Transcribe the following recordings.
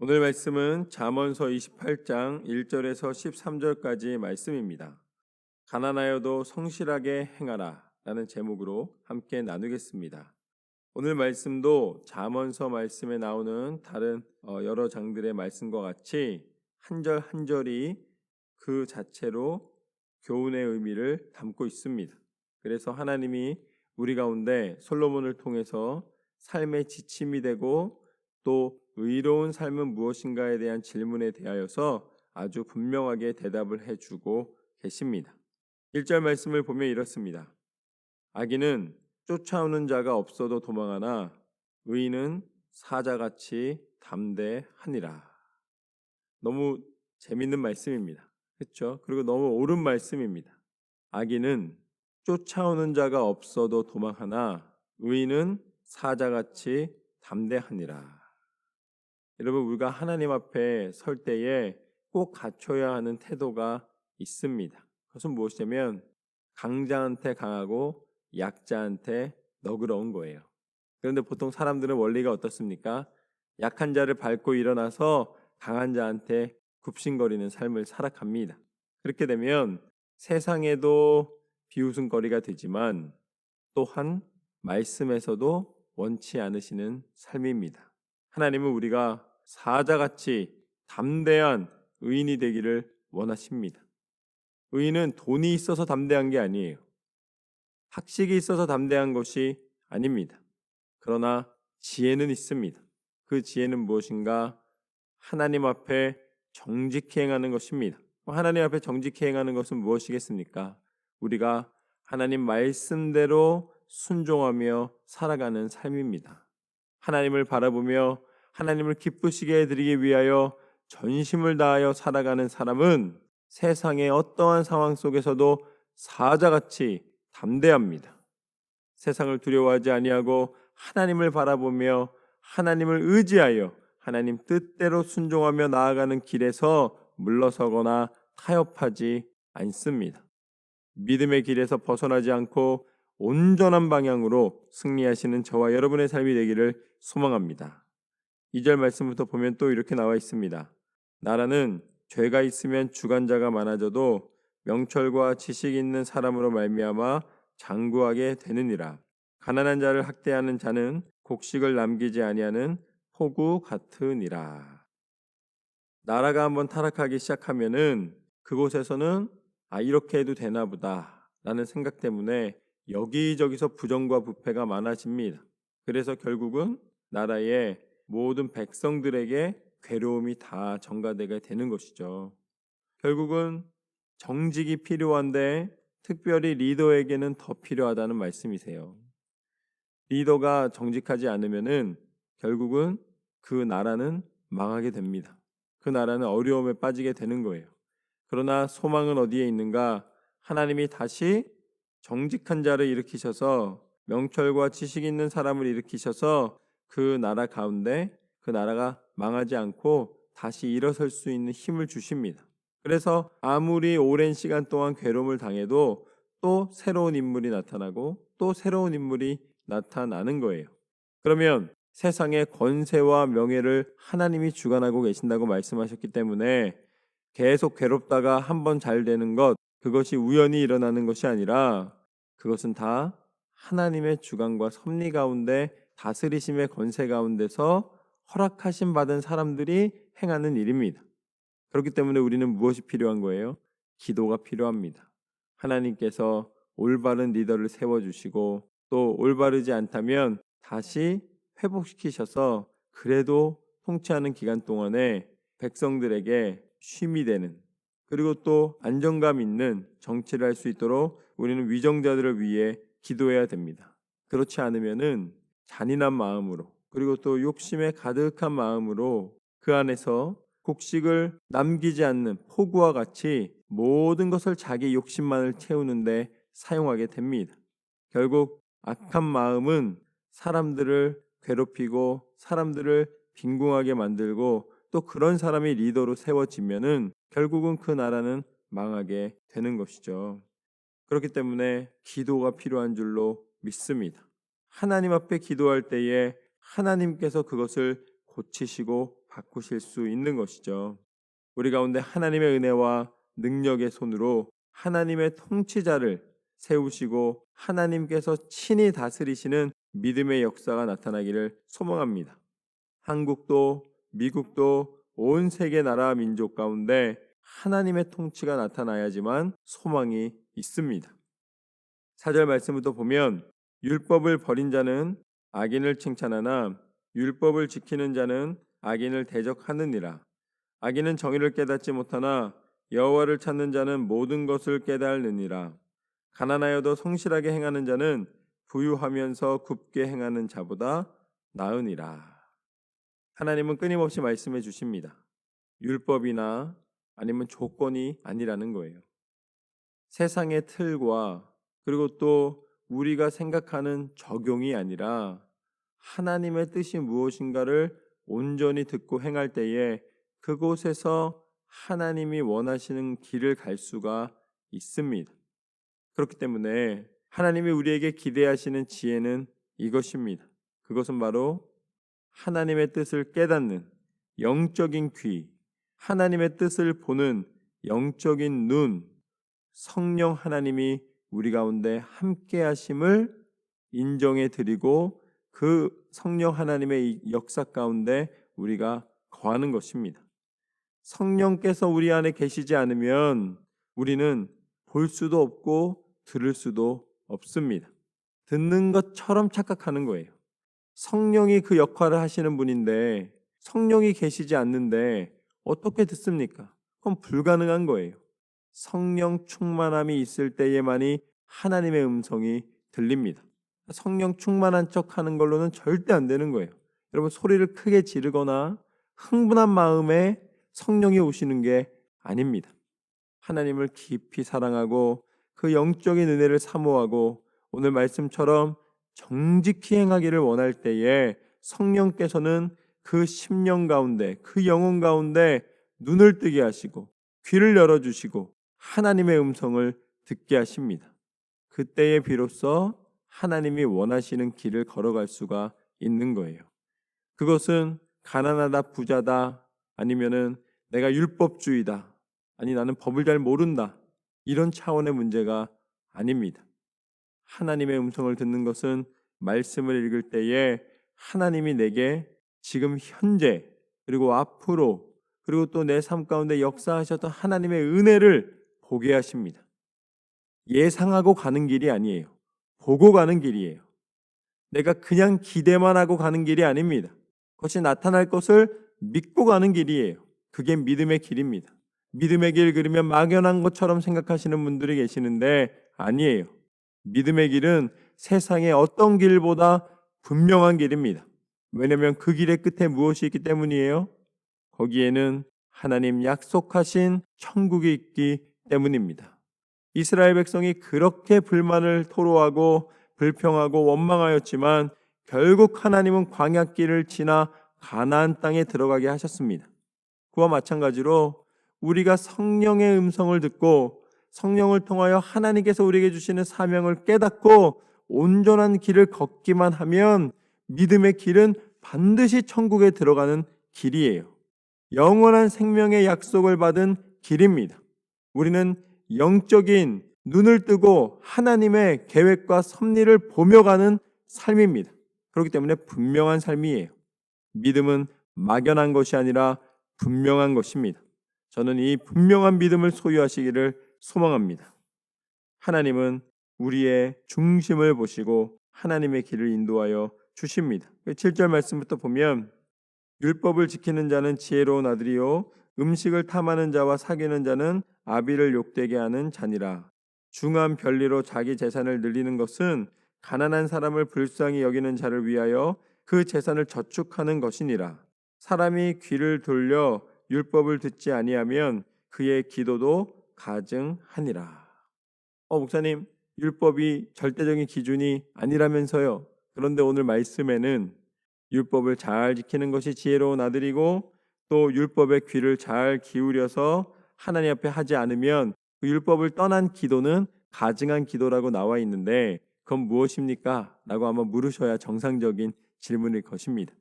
오늘 말씀은 잠언서 28장 1절에서 13절까지 말씀입니다. 가난하여도 성실하게 행하라 라는 제목으로 함께 나누겠습니다. 오늘 말씀도 잠언서 말씀에 나오는 다른 여러 장들의 말씀과 같이 한 절 한 절이 그 자체로 교훈의 의미를 담고 있습니다. 그래서 하나님이 우리 가운데 솔로몬을 통해서 삶의 지침이 되고 또 의로운 삶은 무엇인가에 대한 질문에 대하여서 아주 분명하게 대답을 해주고 계십니다. 1절 말씀을 보면 이렇습니다. 악인은 쫓아오는 자가 없어도 도망하나 의인은 사자같이 담대하니라. 너무 재밌는 말씀입니다. 그렇죠? 그리고 너무 옳은 말씀입니다. 악인은 쫓아오는 자가 없어도 도망하나 의인은 사자같이 담대하니라. 여러분, 우리가 하나님 앞에 설 때에 꼭 갖춰야 하는 태도가 있습니다. 그것은 무엇이냐면 강자한테 강하고 약자한테 너그러운 거예요. 그런데 보통 사람들은 원리가 어떻습니까? 약한 자를 밟고 일어나서 강한 자한테 굽신거리는 삶을 살아갑니다. 그렇게 되면 세상에도 비웃음거리가 되지만 또한 말씀에서도 원치 않으시는 삶입니다. 하나님은 우리가 사자같이 담대한 의인이 되기를 원하십니다. 의인은 돈이 있어서 담대한 게 아니에요. 학식이 있어서 담대한 것이 아닙니다. 그러나 지혜는 있습니다. 그 지혜는 무엇인가? 하나님 앞에 정직히 행하는 것입니다. 하나님 앞에 정직히 행하는 것은 무엇이겠습니까? 우리가 하나님 말씀대로 순종하며 살아가는 삶입니다. 하나님을 바라보며 하나님을 기쁘시게 해드리기 위하여 전심을 다하여 살아가는 사람은 세상의 어떠한 상황 속에서도 사자같이 담대합니다. 세상을 두려워하지 아니하고 하나님을 바라보며 하나님을 의지하여 하나님 뜻대로 순종하며 나아가는 길에서 물러서거나 타협하지 않습니다. 믿음의 길에서 벗어나지 않고 온전한 방향으로 승리하시는 저와 여러분의 삶이 되기를 소망합니다. 2절 말씀부터 보면 또 이렇게 나와 있습니다. 나라는 죄가 있으면 주관자가 많아져도 명철과 지식 있는 사람으로 말미암아 장구하게 되느니라. 가난한 자를 학대하는 자는 곡식을 남기지 아니하는 포구 같으니라. 나라가 한번 타락하기 시작하면은 그곳에서는 이렇게 해도 되나 보다 라는 생각 때문에 여기저기서 부정과 부패가 많아집니다. 그래서 결국은 나라의 모든 백성들에게 괴로움이 다 전가되게 되는 것이죠. 결국은 정직이 필요한데 특별히 리더에게는 더 필요하다는 말씀이세요. 리더가 정직하지 않으면은 결국은 그 나라는 망하게 됩니다. 그 나라는 어려움에 빠지게 되는 거예요. 그러나 소망은 어디에 있는가? 하나님이 다시 정직한 자를 일으키셔서 명철과 지식 있는 사람을 일으키셔서 그 나라 가운데 그 나라가 망하지 않고 다시 일어설 수 있는 힘을 주십니다. 그래서 아무리 오랜 시간 동안 괴로움을 당해도 또 새로운 인물이 나타나고 또 새로운 인물이 나타나는 거예요. 그러면 세상의 권세와 명예를 하나님이 주관하고 계신다고 말씀하셨기 때문에 계속 괴롭다가 한번 잘 되는 것, 그것이 우연히 일어나는 것이 아니라 그것은 다 하나님의 주관과 섭리 가운데 다스리심의 권세 가운데서 허락하심 받은 사람들이 행하는 일입니다. 그렇기 때문에 우리는 무엇이 필요한 거예요? 기도가 필요합니다. 하나님께서 올바른 리더를 세워주시고 또 올바르지 않다면 다시 회복시키셔서 그래도 통치하는 기간 동안에 백성들에게 쉼이 되는 그리고 또 안정감 있는 정치를 할 수 있도록 우리는 위정자들을 위해 기도해야 됩니다. 그렇지 않으면은 잔인한 마음으로 그리고 또 욕심에 가득한 마음으로 그 안에서 곡식을 남기지 않는 포구와 같이 모든 것을 자기 욕심만을 채우는데 사용하게 됩니다. 결국 악한 마음은 사람들을 괴롭히고 사람들을 빈궁하게 만들고 또 그런 사람이 리더로 세워지면은 결국은 그 나라는 망하게 되는 것이죠. 그렇기 때문에 기도가 필요한 줄로 믿습니다. 하나님 앞에 기도할 때에 하나님께서 그것을 고치시고 바꾸실 수 있는 것이죠. 우리 가운데 하나님의 은혜와 능력의 손으로 하나님의 통치자를 세우시고 하나님께서 친히 다스리시는 믿음의 역사가 나타나기를 소망합니다. 한국도 미국도 온 세계 나라 민족 가운데 하나님의 통치가 나타나야지만 소망이 있습니다. 4절 말씀부터 보면 율법을 버린 자는 악인을 칭찬하나 율법을 지키는 자는 악인을 대적하느니라. 악인은 정의를 깨닫지 못하나 여호와를 찾는 자는 모든 것을 깨달느니라. 가난하여도 성실하게 행하는 자는 부유하면서 굽게 행하는 자보다 나으니라. 하나님은 끊임없이 말씀해 주십니다. 율법이나 아니면 조건이 아니라는 거예요. 세상의 틀과 그리고 또 우리가 생각하는 적용이 아니라 하나님의 뜻이 무엇인가를 온전히 듣고 행할 때에 그곳에서 하나님이 원하시는 길을 갈 수가 있습니다. 그렇기 때문에 하나님이 우리에게 기대하시는 지혜는 이것입니다. 그것은 바로 하나님의 뜻을 깨닫는 영적인 귀, 하나님의 뜻을 보는 영적인 눈, 성령 하나님이 우리 가운데 함께 하심을 인정해 드리고 그 성령 하나님의 역사 가운데 우리가 거하는 것입니다. 성령께서 우리 안에 계시지 않으면 우리는 볼 수도 없고 들을 수도 없습니다. 듣는 것처럼 착각하는 거예요. 성령이 그 역할을 하시는 분인데 성령이 계시지 않는데 어떻게 듣습니까? 그건 불가능한 거예요. 성령 충만함이 있을 때에만이 하나님의 음성이 들립니다. 성령 충만한 척 하는 걸로는 절대 안 되는 거예요. 여러분, 소리를 크게 지르거나 흥분한 마음에 성령이 오시는 게 아닙니다. 하나님을 깊이 사랑하고 그 영적인 은혜를 사모하고 오늘 말씀처럼 정직히 행하기를 원할 때에 성령께서는 그 심령 가운데, 그 영혼 가운데 눈을 뜨게 하시고 귀를 열어주시고 하나님의 음성을 듣게 하십니다. 그때에 비로소 하나님이 원하시는 길을 걸어갈 수가 있는 거예요. 그것은 가난하다, 부자다, 아니면은 내가 율법주의다, 아니 나는 법을 잘 모른다, 이런 차원의 문제가 아닙니다. 하나님의 음성을 듣는 것은 말씀을 읽을 때에 하나님이 내게 지금 현재 그리고 앞으로 그리고 또 내 삶 가운데 역사하셨던 하나님의 은혜를 보게 하십니다. 예상하고 가는 길이 아니에요. 보고 가는 길이에요. 내가 그냥 기대만 하고 가는 길이 아닙니다. 그것이 나타날 것을 믿고 가는 길이에요. 그게 믿음의 길입니다. 믿음의 길 그러면 막연한 것처럼 생각하시는 분들이 계시는데 아니에요. 믿음의 길은 세상의 어떤 길보다 분명한 길입니다. 왜냐하면 그 길의 끝에 무엇이 있기 때문이에요? 거기에는 하나님 약속하신 천국이 있기 때문입니다. 이스라엘 백성이 그렇게 불만을 토로하고 불평하고 원망하였지만 결국 하나님은 광야길을 지나 가나안 땅에 들어가게 하셨습니다. 그와 마찬가지로 우리가 성령의 음성을 듣고 성령을 통하여 하나님께서 우리에게 주시는 사명을 깨닫고 온전한 길을 걷기만 하면 믿음의 길은 반드시 천국에 들어가는 길이에요. 영원한 생명의 약속을 받은 길입니다. 우리는 영적인 눈을 뜨고 하나님의 계획과 섭리를 보며 가는 삶입니다. 그렇기 때문에 분명한 삶이에요. 믿음은 막연한 것이 아니라 분명한 것입니다. 저는 이 분명한 믿음을 소유하시기를 소망합니다. 하나님은 우리의 중심을 보시고 하나님의 길을 인도하여 주십니다. 7절 말씀부터 보면 율법을 지키는 자는 지혜로운 아들이요 음식을 탐하는 자와 사귀는 자는 아비를 욕되게 하는 자니라. 중한 별리로 자기 재산을 늘리는 것은 가난한 사람을 불쌍히 여기는 자를 위하여 그 재산을 저축하는 것이니라. 사람이 귀를 돌려 율법을 듣지 아니하면 그의 기도도 가증하니라. 목사님, 율법이 절대적인 기준이 아니라면서요. 그런데 오늘 말씀에는 율법을 잘 지키는 것이 지혜로운 아들이고 또 율법의 귀를 잘 기울여서 하나님 앞에 하지 않으면 그 율법을 떠난 기도는 가증한 기도라고 나와 있는데 그건 무엇입니까? 라고 아마 물으셔야 정상적인 질문일 것입니다.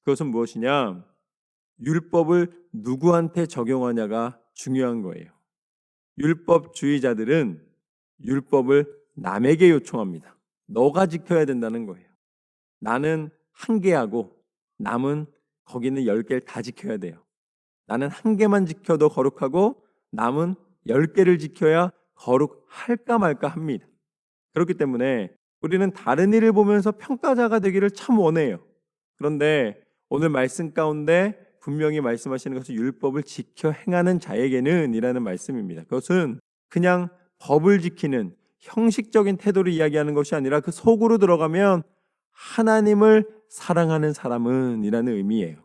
그것은 무엇이냐? 율법을 누구한테 적용하냐가 중요한 거예요. 율법주의자들은 율법을 남에게 요청합니다. 너가 지켜야 된다는 거예요. 나는 한 개하고 남은 거기는 10개를 다 지켜야 돼요. 나는 한 개만 지켜도 거룩하고 남은 10개를 지켜야 거룩할까 말까 합니다. 그렇기 때문에 우리는 다른 일을 보면서 평가자가 되기를 참 원해요. 그런데 오늘 말씀 가운데 분명히 말씀하시는 것은 율법을 지켜 행하는 자에게는 이라는 말씀입니다. 그것은 그냥 법을 지키는 형식적인 태도를 이야기하는 것이 아니라 그 속으로 들어가면 하나님을 사랑하는 사람은 이라는 의미예요.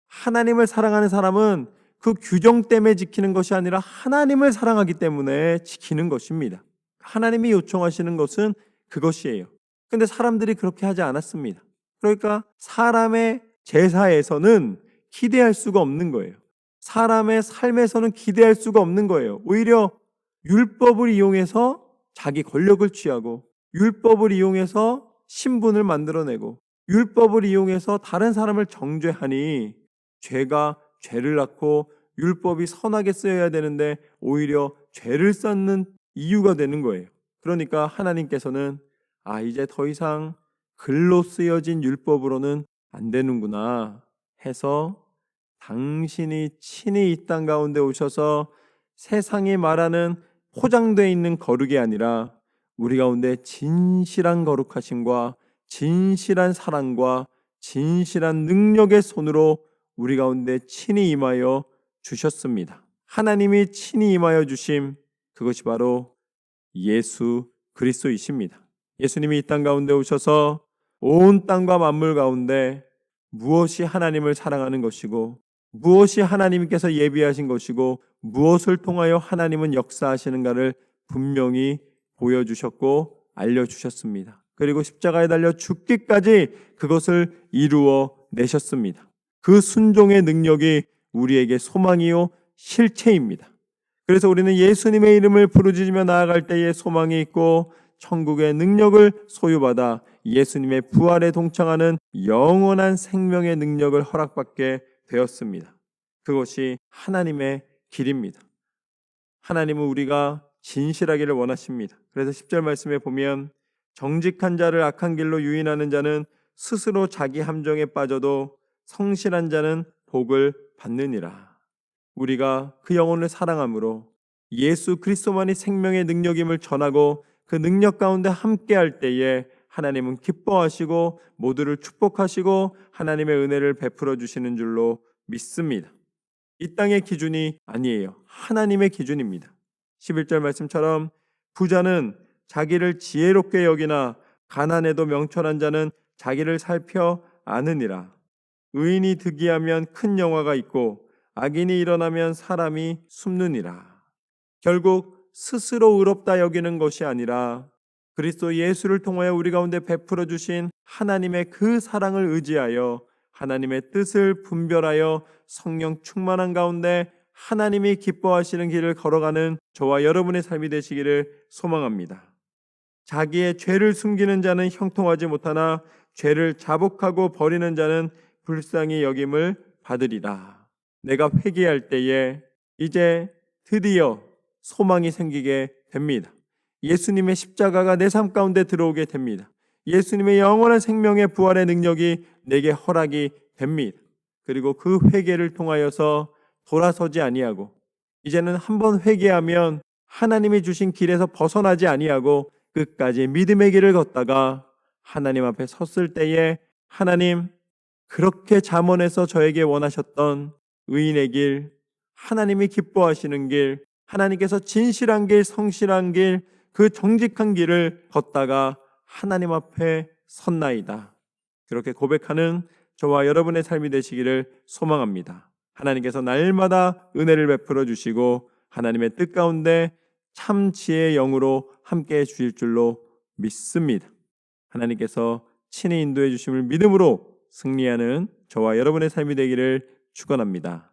하나님을 사랑하는 사람은 그 규정 때문에 지키는 것이 아니라 하나님을 사랑하기 때문에 지키는 것입니다. 하나님이 요청하시는 것은 그것이에요. 근데 사람들이 그렇게 하지 않았습니다. 그러니까 사람의 제사에서는 기대할 수가 없는 거예요. 사람의 삶에서는 기대할 수가 없는 거예요. 오히려 율법을 이용해서 자기 권력을 취하고 율법을 이용해서 신분을 만들어내고 율법을 이용해서 다른 사람을 정죄하니 죄가 죄를 낳고 율법이 선하게 쓰여야 되는데 오히려 죄를 쌓는 이유가 되는 거예요. 그러니까 하나님께서는 이제 더 이상 글로 쓰여진 율법으로는 안 되는구나 해서 당신이 친히 이 땅 가운데 오셔서 세상이 말하는 포장되어 있는 거룩이 아니라 우리 가운데 진실한 거룩하심과 진실한 사랑과 진실한 능력의 손으로 우리 가운데 친히 임하여 주셨습니다. 하나님이 친히 임하여 주심, 그것이 바로 예수 그리스도이십니다. 예수님이 이 땅 가운데 오셔서 온 땅과 만물 가운데 무엇이 하나님을 사랑하는 것이고 무엇이 하나님께서 예비하신 것이고 무엇을 통하여 하나님은 역사하시는가를 분명히 보여주셨고 알려주셨습니다. 그리고 십자가에 달려 죽기까지 그것을 이루어 내셨습니다. 그 순종의 능력이 우리에게 소망이요 실체입니다. 그래서 우리는 예수님의 이름을 부르짖으며 나아갈 때에 소망이 있고 천국의 능력을 소유받아 예수님의 부활에 동참하는 영원한 생명의 능력을 허락받게 되었습니다. 그것이 하나님의 길입니다. 하나님은 우리가 진실하기를 원하십니다. 그래서 10절 말씀에 보면 정직한 자를 악한 길로 유인하는 자는 스스로 자기 함정에 빠져도 성실한 자는 복을 받느니라. 우리가 그 영혼을 사랑함으로 예수 그리스도만이 생명의 능력임을 전하고 그 능력 가운데 함께할 때에 하나님은 기뻐하시고 모두를 축복하시고 하나님의 은혜를 베풀어 주시는 줄로 믿습니다. 이 땅의 기준이 아니에요. 하나님의 기준입니다. 11절 말씀처럼 부자는 자기를 지혜롭게 여기나 가난해도 명철한 자는 자기를 살펴 아느니라. 의인이 득이하면 큰 영화가 있고 악인이 일어나면 사람이 숨느니라. 결국 스스로 의롭다 여기는 것이 아니라 그리스도 예수를 통하여 우리 가운데 베풀어 주신 하나님의 그 사랑을 의지하여 하나님의 뜻을 분별하여 성령 충만한 가운데 하나님이 기뻐하시는 길을 걸어가는 저와 여러분의 삶이 되시기를 소망합니다. 자기의 죄를 숨기는 자는 형통하지 못하나 죄를 자복하고 버리는 자는 불쌍히 여김을 받으리라. 내가 회개할 때에 이제 드디어 소망이 생기게 됩니다. 예수님의 십자가가 내 삶 가운데 들어오게 됩니다. 예수님의 영원한 생명의 부활의 능력이 내게 허락이 됩니다. 그리고 그 회개를 통하여서 돌아서지 아니하고 이제는 한번 회개하면 하나님이 주신 길에서 벗어나지 아니하고 끝까지 믿음의 길을 걷다가 하나님 앞에 섰을 때에 하나님 그렇게 잠언에서 저에게 원하셨던 의인의 길, 하나님이 기뻐하시는 길, 하나님께서 진실한 길, 성실한 길, 그 정직한 길을 걷다가 하나님 앞에 섰나이다. 그렇게 고백하는 저와 여러분의 삶이 되시기를 소망합니다. 하나님께서 날마다 은혜를 베풀어 주시고 하나님의 뜻 가운데 참 지혜의 영으로 함께해 주실 줄로 믿습니다. 하나님께서 친히 인도해 주심을 믿음으로 승리하는 저와 여러분의 삶이 되기를 축원합니다.